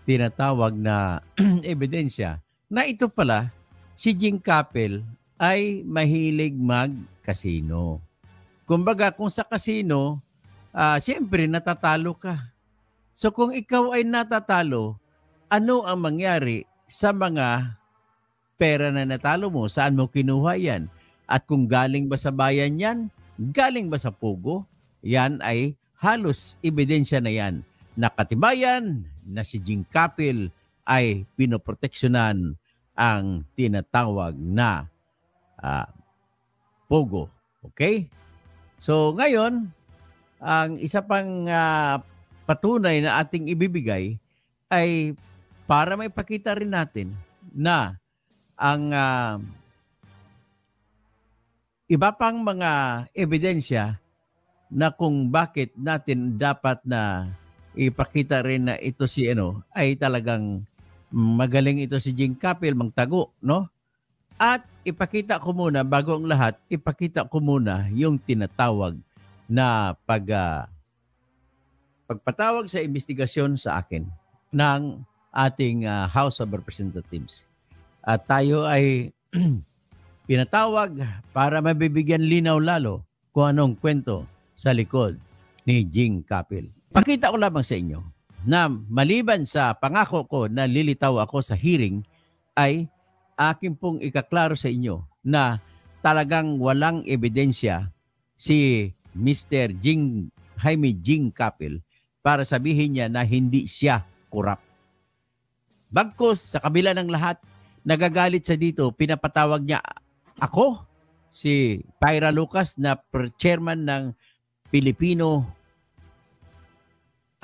tinatawag na ebidensya na ito pala, si Jing Capel ay mahilig mag-casino. Kumbaga, kung sa casino, siyempre natatalo ka. So kung ikaw ay natatalo, ano ang mangyari sa mga pera na natalo mo? Saan mo kinuha yan? At kung galing ba sa bayan yan, galing ba sa pugo? Yan ay halos ebidensya na yan. Nakatibayan na si Jing Capel ay pinoproteksyonan ang tinatawag na pugo. Okay? So ngayon, ang isa pang patunay na ating ibibigay ay para may pakita rin natin na ang iba pang mga ebidensya na kung bakit natin dapat na ipakita rin na ito si ay talagang magaling ito si Jing Capel magtago, no? At ipakita ko muna, bago ang lahat, ipakita ko muna yung tinatawag na pagpatawag sa investigasyon sa akin ng ating House of Representatives. At tayo ay pinatawag para mabibigyan linaw lalo kung anong kwento sa likod ni Jing Capel. Pakita ko lamang sa inyo na maliban sa pangako ko na lilitaw ako sa hearing, ay akin pong ikaklaro sa inyo na talagang walang ebidensya si Mr. Jaime Jing Capel para sabihin niya na hindi siya korap. Bagkus, sa kabila ng lahat, nagagalit sa dito, pinapatawag niya ako, si Pyra Lucas, na chairman ng Filipino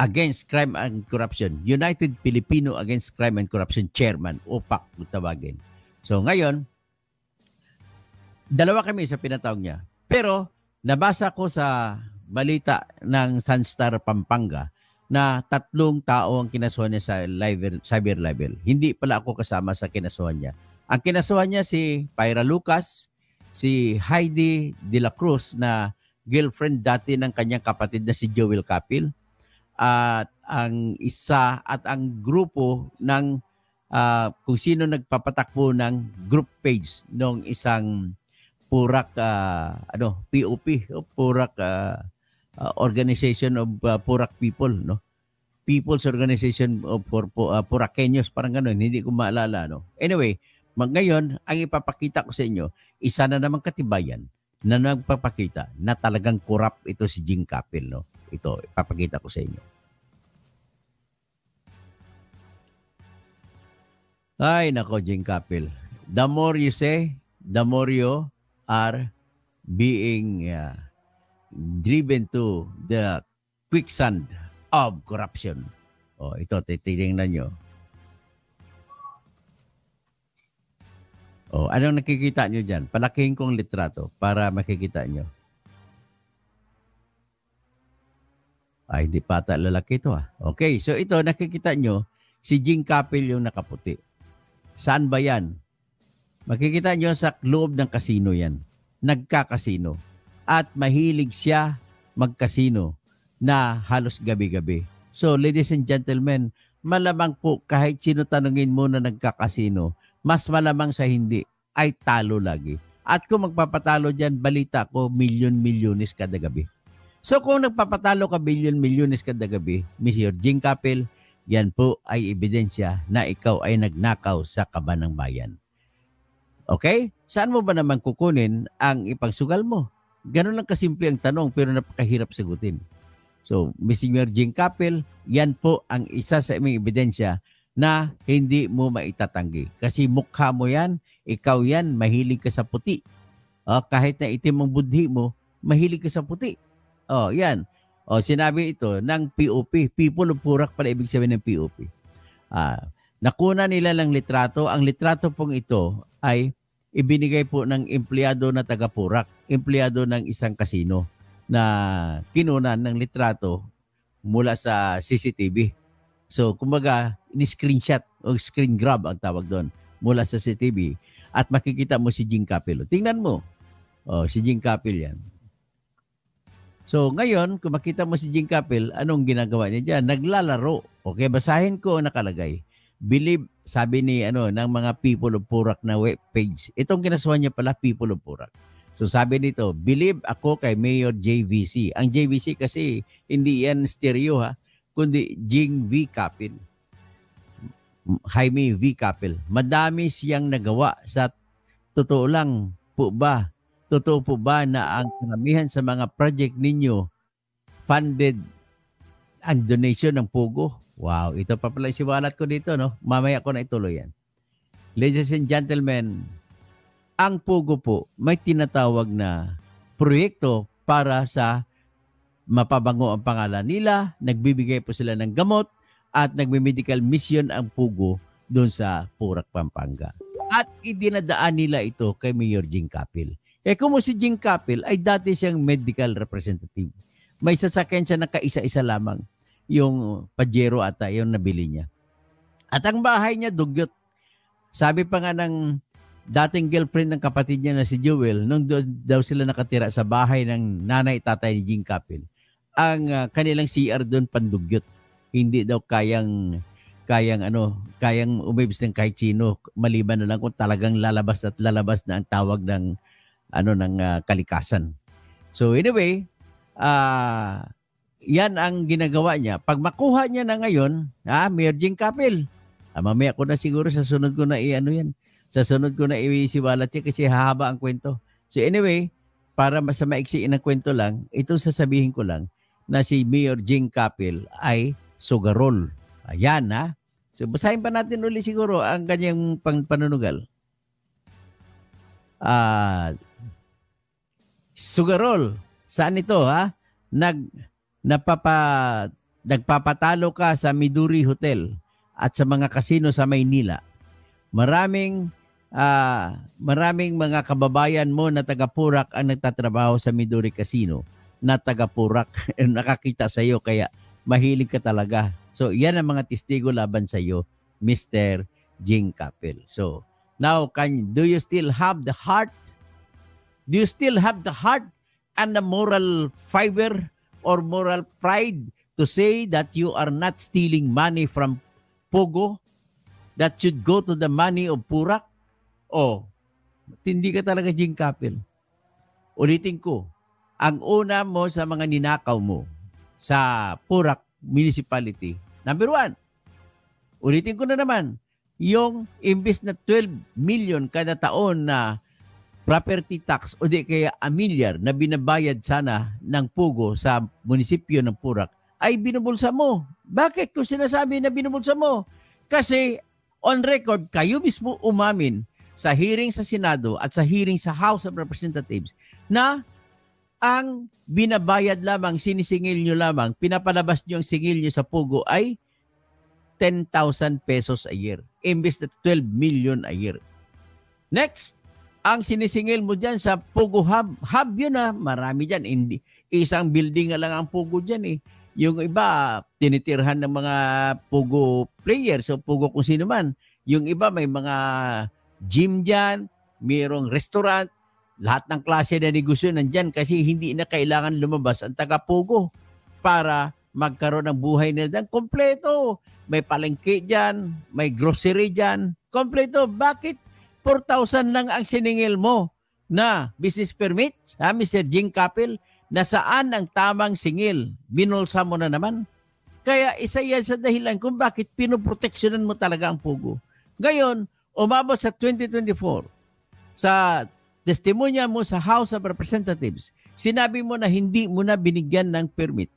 Against Crime and Corruption, United Filipino Against Crime and Corruption Chairman, UPAC kung tawagin. So ngayon, dalawa kami sa pinatawag niya. Pero nabasa ko sa balita ng Sunstar Pampanga na 3 tao ang kinasuhan niya sa cyber libel. Hindi pala ako kasama sa kinasuhan niya. Ang kinasuhan niya si Pyra Lucas, si Heidi De La Cruz na girlfriend dati ng kanyang kapatid na si Joel Capel, at ang isa at ang grupo ng kung sino nagpapatakbo ng group page ng isang Purak POP, Purak Organization of Purak People, no? People's Organization of Purakeños, parang gano'n, hindi ko maalala, no? Anyway, ngayon ang ipapakita ko sa inyo, isa na namang katibayan na nagpapakita na talagang corrupt ito si Jing Capel, no? Ito, ipapakita ko sa inyo. Ay, nako, Jing Capel. The more you say, the more you are being driven to the quicksand of corruption. O, ito, titingnan nyo. O, anong nakikita nyo dyan? Palakihin kong litrato para makikita nyo. Ay, hindi pata lalaki ito Okay, so ito, nakikita nyo, si Jing Capel yung nakaputi. Saan ba yan? Makikita nyo sa loob ng kasino yan. Nagkakasino. At mahilig siya magkasino na halos gabi-gabi. So, ladies and gentlemen, malamang po kahit sino tanungin mo na nagkakasino, mas malamang sa hindi ay talo lagi. At kung magpapatalo dyan, balita ko, milyon-milyones kada gabi. So kung nagpapatalo ka bilyon-milyones kada gabi, Mr. Jing Capel, yan po ay ebidensya na ikaw ay nagnakaw sa kaban ng bayan. Okay? Saan mo ba naman kukunin ang ipagsugal mo? Ganun lang kasimple ang tanong pero napakahirap sagutin. So, Mr. Jing Capel, yan po ang isa sa aming ebidensya na hindi mo maitatanggi. Kasi mukha mo yan, ikaw yan, mahilig ka sa puti. Kahit na itim ang budhi mo, mahilig ka sa puti. Yan. Sinabi ito ng POP. People of Purak pala ibig sabihin ng POP. Nakuna nila ng litrato. Ang litrato pong ito ay ibinigay po ng empleyado na taga Purak. Empleyado ng isang kasino na kinunan ng litrato mula sa CCTV. So, kumbaga, ni-screenshot o screen grab ang tawag doon mula sa CCTV at makikita mo si Jing Capel. Tingnan mo. Si Jing Capel yan. So, ngayon, kung makita mo si Jing Capel, anong ginagawa niya dyan? Naglalaro Okay, basahin ko ang nakalagay. Believe, sabi ni ng mga People of Purak na web page. Itong kinasuhan niya pala, People of Purak. So sabi nito, believe ako kay Mayor JVC. Ang JVC kasi hindi yan stereo kundi Jing V. Kapil. Jaime V. Kapil. Madami siyang nagawa sa totoo lang po ba? Totoo po ba na ang karamihan sa mga project ninyo funded ang donation ng Pugo? Wow, ito pa pala isiwalat ko dito, no? Mamaya ko na ituloy yan. Ladies and gentlemen, ang Pugo po may tinatawag na proyekto para sa mapabango ang pangalan nila, nagbibigay po sila ng gamot, at nagme-medical mission ang Pugo doon sa Purak, Pampanga. At idinadaan nila ito kay Mayor Jing Kapil. Kung si Jing Kapil ay dati siyang medical representative. May sasakyan siya na kaisa-isa lamang, yung Pajero ata, yung nabili niya. At ang bahay niya, dugyot. Sabi pa nga ng dating girlfriend ng kapatid niya na si Jewel, nung daw sila nakatira sa bahay ng nanay-tatay ni Jing Kapil, ang kanilang CR doon pandugyot. Hindi daw kayang umibs ng kahit sino, maliban na lang kung talagang lalabas at lalabas na ang tawag ng kalikasan. So anyway, yan ang ginagawa niya. Pag makuha niya na ngayon, Mayor Jing Kapil, mamaya ko na siguro sa sunod ko na yan. Sa sunod ko na isiwalat siya kasi hahaba ang kwento. So anyway, para sa maiksiin ang kwento lang, ito sasabihin ko lang na si Mayor Jing Kapil ay sugarol. Ayan So basahin pa natin uli siguro ang kanyang panunugal. Sugarol. Saan ito Nagpapatalo ka sa Midori Hotel at sa mga kasino sa Maynila. Maraming mga kababayan mo na taga-Purak ang nagtatrabaho sa Midori Casino na taga-Purak nakakita sa iyo kaya mahilig ka talaga. So yan ang mga testigo laban sa iyo, Mr. Jing Kapil. So now, do you still have the heart? Do you still have the heart and the moral fiber or moral pride to say that you are not stealing money from Pogo that should go to the money of Purak? Hindi ka talaga Jing Kapil. Ulitin ko, ang una mo sa mga ninakaw mo sa Purak Municipality, number 1, ulitin ko na naman, yung imbis na 12 million kada taon na property tax o di kaya $1 milyar na binabayad sana ng Pugo sa munisipyo ng Purak ay binubulsa mo. Bakit ko sinasabi na binubulsa mo? Kasi on record, kayo mismo umamin sa hearing sa Senado at sa hearing sa House of Representatives na ang binabayad lamang, sinisingil nyo lamang, pinapalabas nyo ang singil nyo sa Pugo ay 10,000 pesos a year. Imbes na 12 million a year. Next, ang sinisingil mo dyan sa Pugo Hub. Hub yun marami dyan. Hindi, isang building lang ang Pugo dyan Yung iba, tinitirhan ng mga Pugo players o Pugo kung sino man. Yung iba, may mga gym dyan, mayroong restaurant, lahat ng klase na negosyo nandyan kasi hindi na kailangan lumabas ang taga-Pugo para magkaroon ng buhay nila. Kompleto. May palengke dyan, may grocery dyan. Kompleto. Bakit 4,000 lang ang siningil mo na business permit, Mr. Jing Kapil? Nasaan ang tamang singil? Binulsa mo na naman. Kaya isa yan sa dahilan kung bakit pinoproteksyonan mo talaga ang Pugo. Ngayon, umabot sa 2024, sa testimonya mo sa House of Representatives, sinabi mo na hindi mo na binigyan ng permit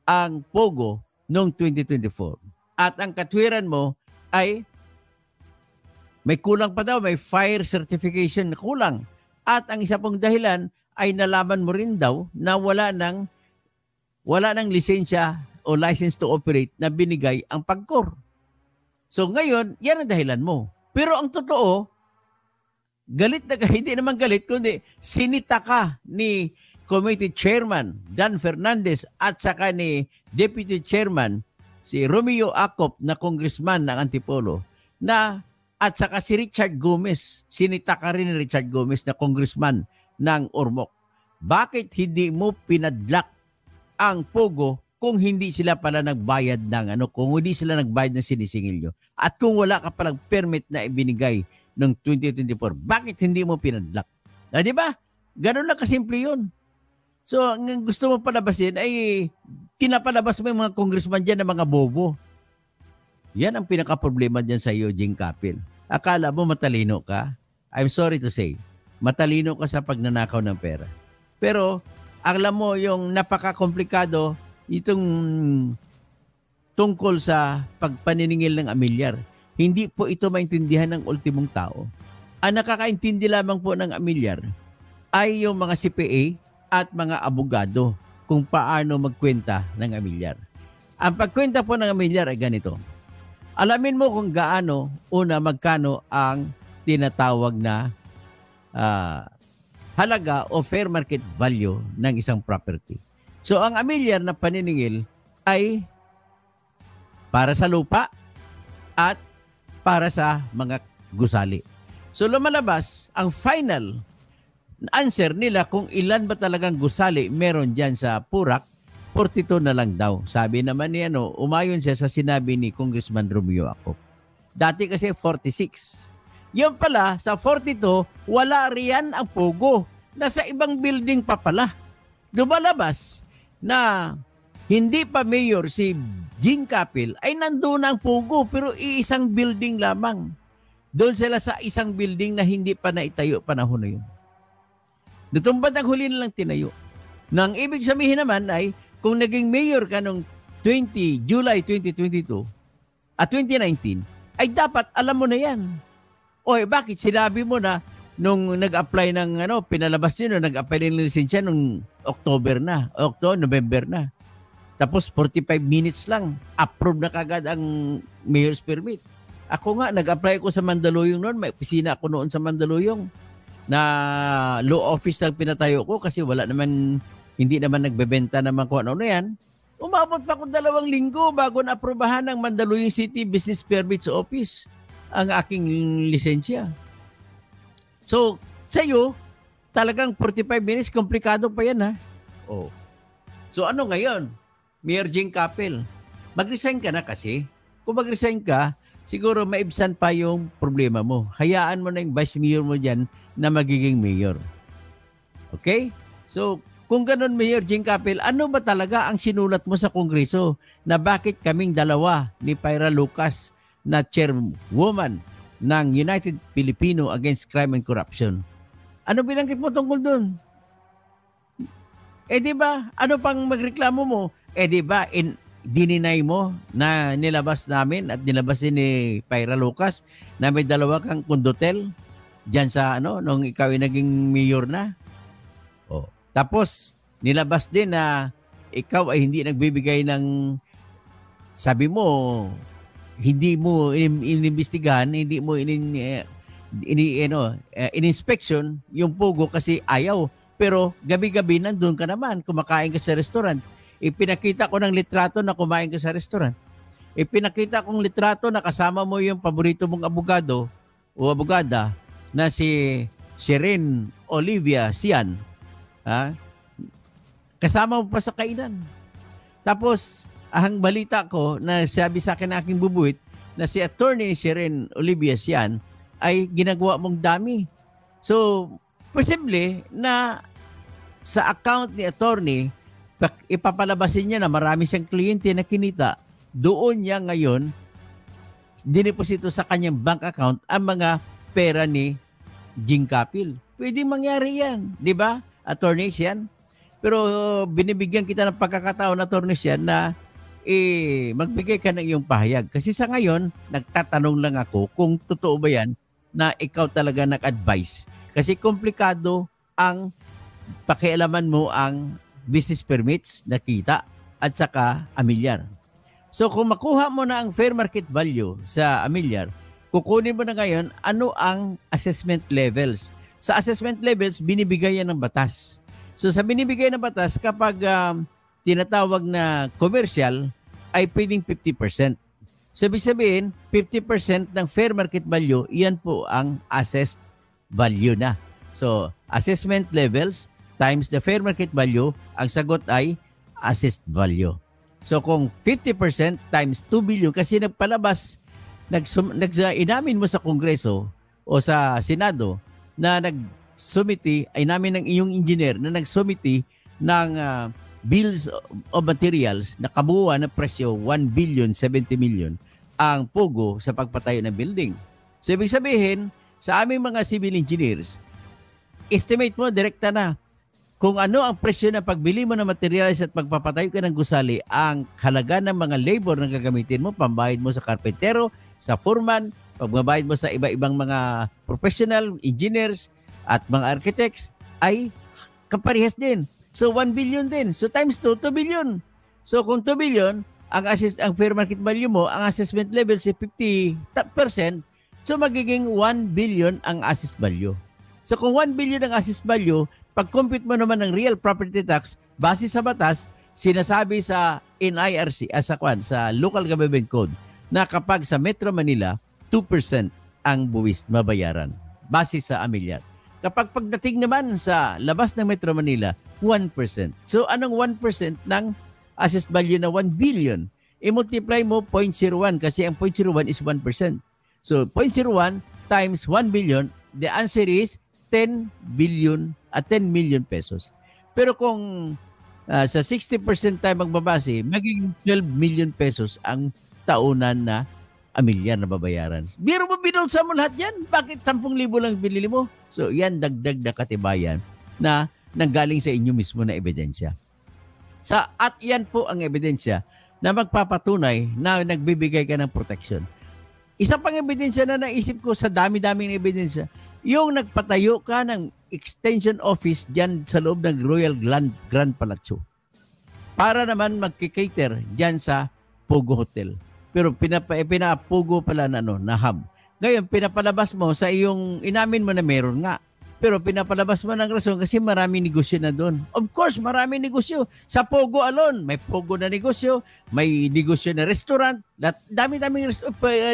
ang Pugo noong 2024. At ang katwiran mo ay may kulang pa daw, may fire certification na kulang. At ang isa pong dahilan ay nalaman mo rin daw na wala ng lisensya o license to operate na binigay ang PAGCOR. So ngayon, yan ang dahilan mo. Pero ang totoo, galit na hindi naman galit, kundi sinita ka ni Committee Chairman Dan Fernandez at saka ni Deputy Chairman si Romeo Acop na congressman ng Antipolo at saka si Richard Gomez. Sinita ka rin ni Richard Gomez na congressman ng Ormoc. Bakit hindi mo pinadlock ang Pugo kung hindi sila pala nagbayad ng kung hindi sila nagbayad ng sinisingil nyo. At kung wala ka palang permit na ibinigay ng 2024, bakit hindi mo pinadlock? Di ba? Ganun lang kasimple yun. So, ang gusto mo palabasin ay pinapalabas mo yung mga congressman dyan na mga bobo. Yan ang pinaka-problema dyan sa iyo, Jing Capil. Akala mo matalino ka? I'm sorry to say, matalino ka sa pagnanakaw ng pera. Pero, alam mo yung napaka-komplikado itong tungkol sa pagpaniningil ng amilyar. Hindi po ito maintindihan ng ultimong tao. Ang nakakaintindi lamang po ng amilyar ay yung mga CPA at mga abogado kung paano magkwenta ng amilyar. Ang pagkwenta po ng amilyar ay ganito. Alamin mo kung magkano ang tinatawag na halaga o fair market value ng isang property. So ang amilyar na paniningil ay para sa lupa at para sa mga gusali. So lumalabas ang final answer nila kung ilan ba talagang gusali meron dyan sa Purak, 42 na lang daw. Sabi naman ni umayon siya sa sinabi ni Congressman Romeo Acop. Dati kasi 46. Yung pala, sa 42, wala riyan ang Pogo. Nasa ibang building pa pala. Lumalabas na hindi pa mayor si Jing Capil ay nandoon ang Pogo pero iisang building lamang. Doon sila sa isang building na hindi pa naitayo panahon na yun. Natumbad ang huli na lang tinayo. Nang ibig sabihin naman ay kung naging mayor ka noong July 2022 at 2019 ay dapat alam mo na yan. Oy, bakit sinabi mo na nung nag-apply ng pinalabas niyo nag-apply ng lisensya nung November na. Tapos 45 minutes lang, approve na kagad ang mayor's permit. Ako nga, nag-apply ko sa Mandaluyong noon. May opisina ako noon sa Mandaluyong na law office lang pinatayo ko kasi hindi naman nagbebenta naman kung ano yan. Umabot pa ko 2 linggo bago na-aprobahan ng Mandaluyong City Business Permits Office ang aking lisensya. So, sa'yo, talagang 45 minutes, komplikado pa yan ha. Oh. So ano ngayon? Mayor Jing Capil, mag-resign ka na kasi. Kung mag-resign ka, siguro maibsan pa yung problema mo. Hayaan mo na yung vice mayor mo dyan na magiging mayor. Okay? So, kung ganun, Mayor Jing Capil, ano ba talaga ang sinulat mo sa Kongreso na bakit kaming dalawa ni Pyra Lucas na chairwoman ng United Filipino Against Crime and Corruption? Ano binanggit mo tungkol dun? Di ba? Ano pang magreklamo mo? Di ba? Dininay mo na nilabas namin at nilabas ni Pyra Lucas na may 2 kang kundotel dyan sa nung ikaw ay naging mayor na. Oh. Tapos, nilabas din na ikaw ay hindi nagbibigay ng, sabi mo, hindi mo inimbestigahan, hindi mo in-inspection yung Pogo kasi ayaw. Pero gabi-gabi nandun ka naman, kumakain ka sa restaurant. Ipinakita ko ng litrato na kumain ka sa restaurant. Ipinakita kong litrato na kasama mo yung paborito mong abogado o abogada na si Sherin Olivia Sian. Ha? Kasama mo pa sa kainan. Tapos, ang balita ko na sabi sa akin na aking bubuit na si Attorney Sherin Olivia Sian ay ginagawa mong dami. So, posible na sa account ni attorney, ipapalabasin niya na marami siyang kliyente na kinita, doon niya ngayon dineposito sa kanyang bank account ang mga pera ni Jing Capil. Pwede mangyari yan, di ba? Attorney Sian. Pero binibigyan kita ng pagkakataon, Attorney Sian, na magbigay ka ng iyong pahayag. Kasi sa ngayon, nagtatanong lang ako kung totoo ba yan na ikaw talaga nag-advise. Kasi komplikado ang pakialaman mo ang business permits na kita at saka amilyar. So kung makuha mo na ang fair market value sa amilyar, kukunin mo na ngayon ano ang assessment levels. Sa assessment levels, binibigay yan ng batas. So sa binibigay ng batas, kapag tinatawag na commercial, ay pwedeng 50%. So ibig sabihin, 50% ng fair market value, iyan po ang assessed value na. So assessment levels times the fair market value, ang sagot ay assessed value. So kung 50% times 2 billion kasi nagpalabas, inamin mo sa Kongreso o sa Senado na nagsumiti, ay namin ng iyong engineer na nagsumiti ng bills of materials na kabuuan ng presyo 1 billion 70 million ang pogo sa pagpatayo ng building. So ibig sabihin, sa aming mga civil engineers, estimate mo direkta na kung ano ang presyo ng pagbili mo ng materials at pagpapatayo ka ng gusali, ang halaga ng mga labor na gagamitin mo, pambayad mo sa karpentero, sa foreman, pagbabayad mo sa iba-ibang mga professional, engineers, at mga architects, ay kaparehas din. So 1 billion din. So times 2, 2 billion. So kung 2 billion, ang fair market value mo, ang assessment level si 50%, so magiging 1 billion ang assessed value. So kung 1 billion ang assessed value, pag-compute mo naman ng real property tax, base sa batas, sinasabi sa NIRC, sa Local Government Code, na kapag sa Metro Manila, 2% ang buwis mabayaran, base sa amilyar. Kapag pagdating naman sa labas ng Metro Manila, 1%. So anong 1% ng assessed value na 1 billion? I-multiply mo 0.01 kasi ang 0.01 is 1%. So 0.01 times 1 billion, the answer is 10 billion at 10 million pesos. Pero kung sa 60% tayo magbabase, magiging 12 million pesos ang taunan na amilyar na babayaran. Biro mo, binulsa mo lahat yan? Bakit 10,000 lang binili mo? So yan, dagdag na katibayan na nanggaling sa inyo mismo na ebidensya. At yan po ang ebidensya na magpapatunay na nagbibigay ka ng protection. Isa pang ebidensya na naisip ko sa dami-daming ebidensya, yung nagpatayo ka ng extension office dyan sa loob ng Royal Grand Palazzo para naman magkikater dyan sa Pogo Hotel. Pero pinapugo pala na hub. Ngayon, pinapalabas mo sa iyong, inamin mo na meron nga. Pero pinapalabas mo ng rason kasi marami negosyo na doon. Of course, marami negosyo. Sa Pogo alone, may Pogo na negosyo, may negosyo na restaurant, dami-daming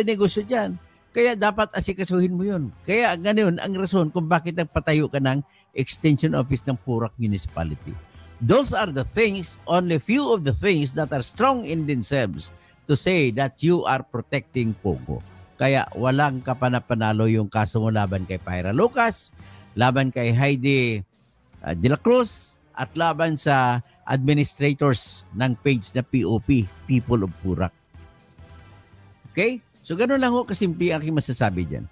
negosyo dyan. Kaya dapat asikasuhin mo yun. Kaya ganoon ang rason kung bakit nagpatayo ka ng extension office ng Porac Municipality. Those are the things, only few of the things that are strong in themselves to say that you are protecting Pogo. Kaya walang kapanapanalo yung kaso mo laban kay Pyra Lucas, laban kay Heidi De La Cruz, at laban sa administrators ng page na POP, People of Porac. Okay? So, gano'n lang ho kasimple ang aking masasabi dyan.